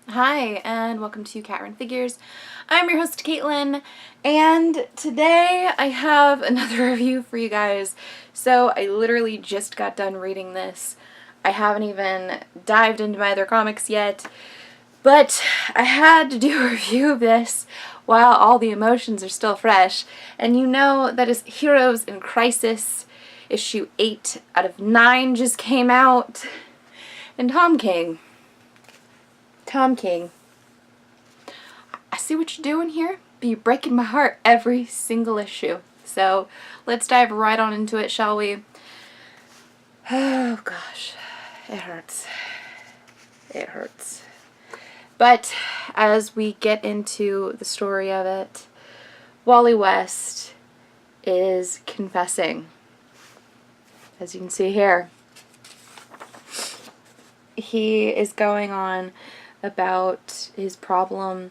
Hi, and welcome to Cat Run Figures. I'm your host, Caitlin, and today I have another review for you guys. So I literally just got done reading this. I haven't even dived into my other comics yet, but I had to do a review of this while all the emotions are still fresh. And you know that is Heroes in Crisis. Issue 8 out of 9 just came out. And Tom King, I see what you're doing here, but you're breaking my heart every single issue. So let's dive right on into it, shall we? Oh gosh, it hurts. It hurts. But as we get into the story of it, Wally West is confessing. As you can see here, he is going on about his problem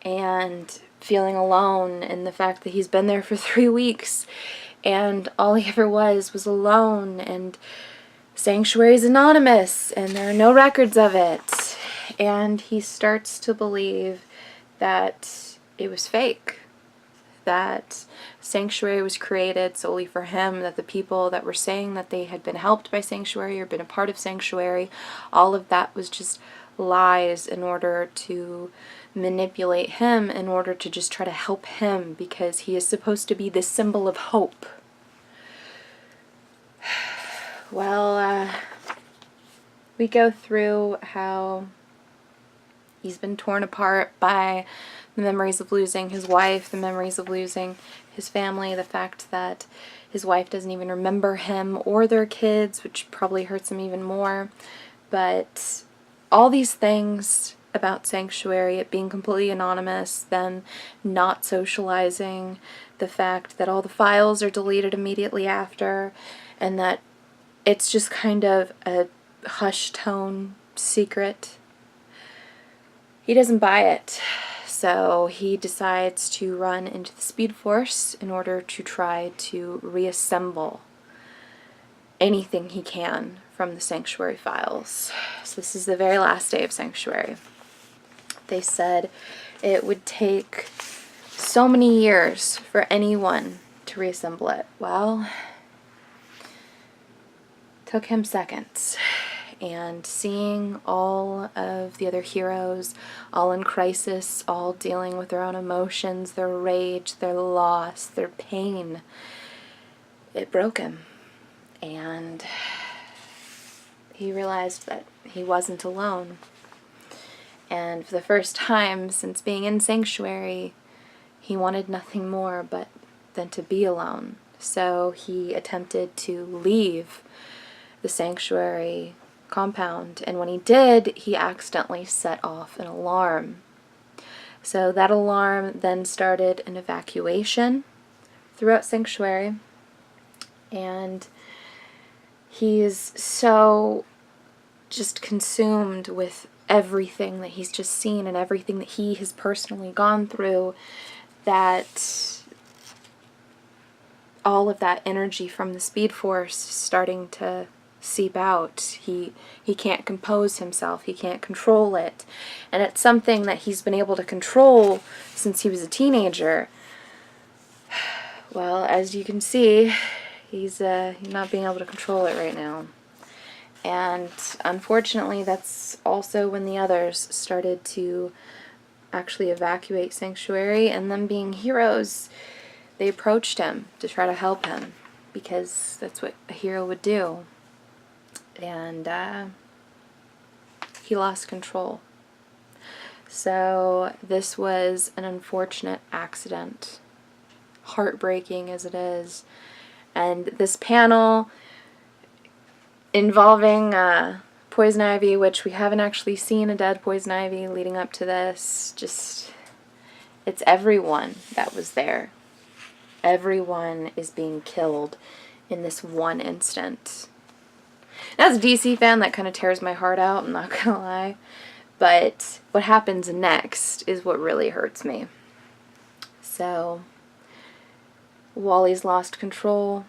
and feeling alone, and the fact that he's been there for 3 weeks and all he ever was alone, and Sanctuary's anonymous and there are no records of it, and he starts to believe that it was fake, that Sanctuary was created solely for him, that the people that were saying that they had been helped by Sanctuary or been a part of Sanctuary, all of that was just lies in order to manipulate him, in order to just try to help him, because he is supposed to be this symbol of hope. Well, we go through how he's been torn apart by the memories of losing his wife, the memories of losing his family, the fact that his wife doesn't even remember him or their kids, which probably hurts him even more. But all these things about Sanctuary, it being completely anonymous, them not socializing, the fact that all the files are deleted immediately after, and that it's just kind of a hush tone secret. He doesn't buy it, so he decides to run into the Speed Force in order to try to reassemble anything he can from the Sanctuary files. So this is the very last day of Sanctuary. They said it would take so many years for anyone to reassemble it. Well, it took him seconds. And seeing all of the other heroes, all in crisis, all dealing with their own emotions, their rage, their loss, their pain, it broke him. And he realized that he wasn't alone. And for the first time since being in Sanctuary, he wanted nothing more but than to be alone. So he attempted to leave the Sanctuary compound, and when he did, he accidentally set off an alarm. So that alarm then started an evacuation throughout Sanctuary, and he is so just consumed with everything that he's just seen and everything that he has personally gone through, that all of that energy from the Speed Force is starting to seep out. He can't compose himself. He can't control it. And it's something that he's been able to control since he was a teenager. Well, as you can see, he's not being able to control it right now. And unfortunately, that's also when the others started to actually evacuate Sanctuary, and them being heroes, they approached him to try to help him, because that's what a hero would do. And he lost control. So this was an unfortunate accident, heartbreaking as it is. And this panel involving Poison Ivy, which we haven't actually seen a dead Poison Ivy leading up to this, just, it's everyone that was there. Everyone is being killed in this one instant. As a DC fan, that kind of tears my heart out, I'm not gonna lie. But what happens next is what really hurts me. So, Wally's lost control,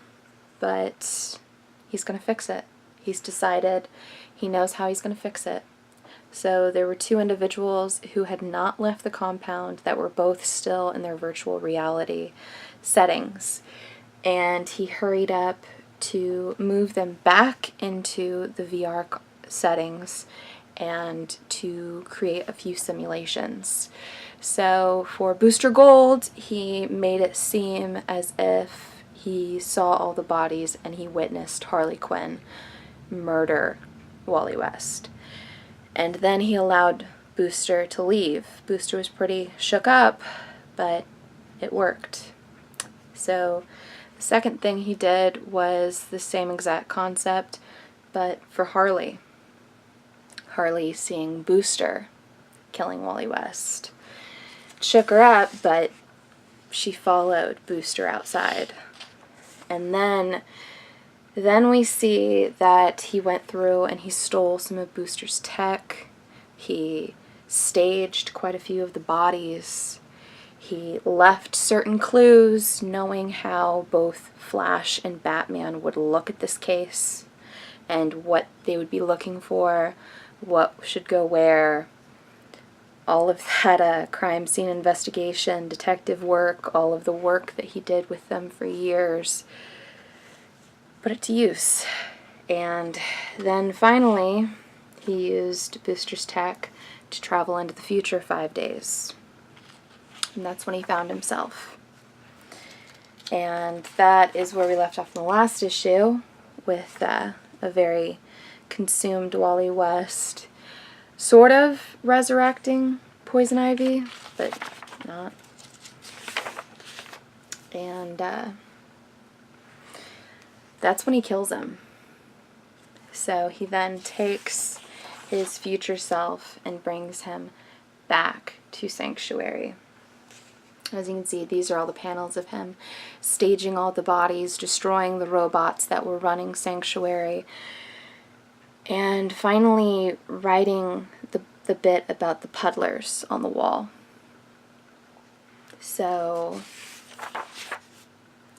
but he's gonna fix it. He's decided, he knows how he's gonna fix it. So there were two individuals who had not left the compound that were both still in their virtual reality settings. And he hurried up to move them back into the VR settings and to create a few simulations. So for Booster Gold, he made it seem as if he saw all the bodies and he witnessed Harley Quinn murder Wally West. And then he allowed Booster to leave. Booster was pretty shook up, but it worked. So the second thing he did was the same exact concept, but for Harley. Harley seeing Booster killing Wally West. It shook her up, but she followed Booster outside. And then we see that he went through and he stole some of Booster's tech. He staged quite a few of the bodies. He left certain clues, knowing how both Flash and Batman would look at this case and what they would be looking for, what should go where. All of that crime scene investigation, detective work, all of the work that he did with them for years, put it to use. And then finally, he used Booster's tech to travel into the future 5 days. And that's when he found himself. And that is where we left off in the last issue, with a very consumed Wally West sort of resurrecting Poison Ivy, but not. And that's when he kills him. So he then takes his future self and brings him back to Sanctuary. As you can see, these are all the panels of him staging all the bodies, destroying the robots that were running Sanctuary, and finally writing the bit about the puddlers on the wall. So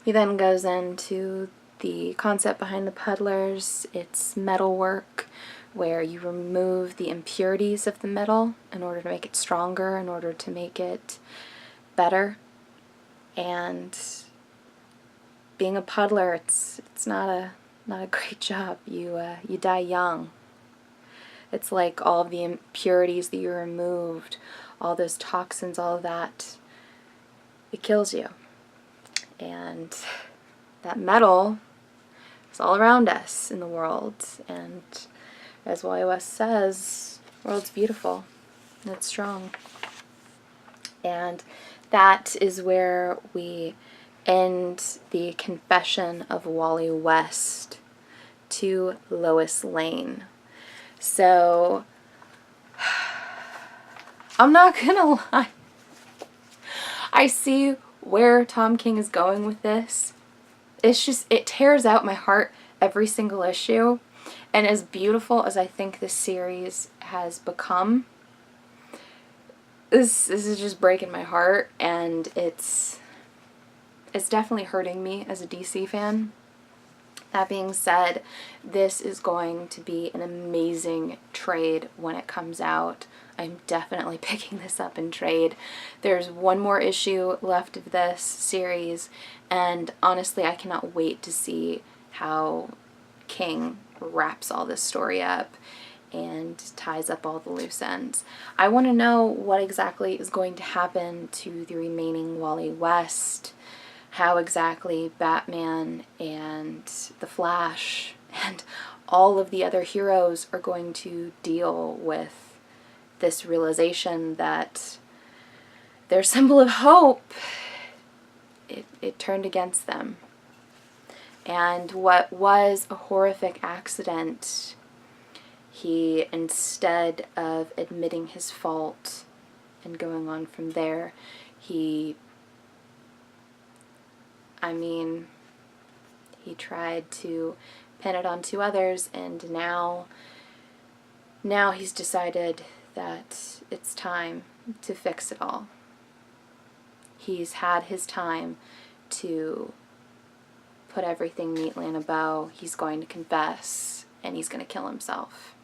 he then goes into the concept behind the puddlers. It's metalwork, where you remove the impurities of the metal in order to make it stronger, in order to make it better. And being a puddler, it's not a great job. You die young. It's like all of the impurities that you removed, all those toxins, all of that, it kills you. And that metal is all around us in the world. And as Wally West says, the world's beautiful and it's strong. And that is where we end the confession of Wally West to Lois Lane. So, I'm not gonna lie. I see where Tom King is going with this. It's just, it tears out my heart every single issue. And as beautiful as I think this series has become, this is just breaking my heart, and it's definitely hurting me as a DC fan. That being said, this is going to be an amazing trade when it comes out. I'm definitely picking this up in trade. There's one more issue left of this series, and honestly, I cannot wait to see how King wraps all this story up and ties up all the loose ends. I want to know what exactly is going to happen to the remaining Wally West, how exactly Batman and the Flash and all of the other heroes are going to deal with this realization that their symbol of hope, it turned against them. And what was a horrific accident, he, instead of admitting his fault and going on from there, he tried to pin it onto others, and now he's decided that it's time to fix it all. He's had his time to put everything neatly in a bow. He's going to confess, and he's going to kill himself.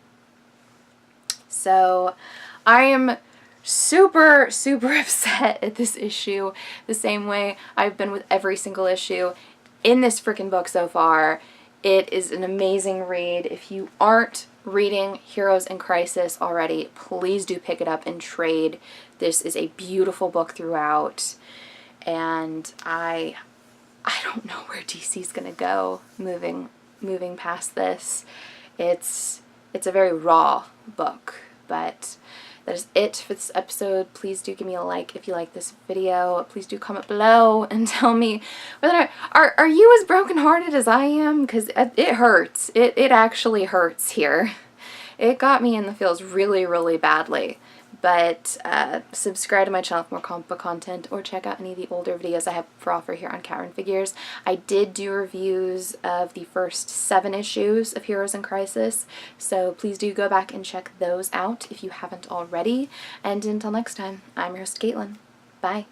So I am super, super upset at this issue, the same way I've been with every single issue in this freaking book so far. It is an amazing read. If you aren't reading Heroes in Crisis already, please do pick it up and trade. This is a beautiful book throughout, and I don't know where DC's gonna go moving past this. It's a very raw book, but that is it for this episode. Please do give me a like if you like this video. Please do comment below and tell me whether are you as brokenhearted as I am, because it hurts. It actually hurts here. It got me in the feels really, really badly. But subscribe to my channel for more comic book content, or check out any of the older videos I have for offer here on Cat Run Figures. I did do reviews of the first 7 issues of Heroes in Crisis, so please do go back and check those out if you haven't already. And until next time, I'm your host, Caitlin. Bye.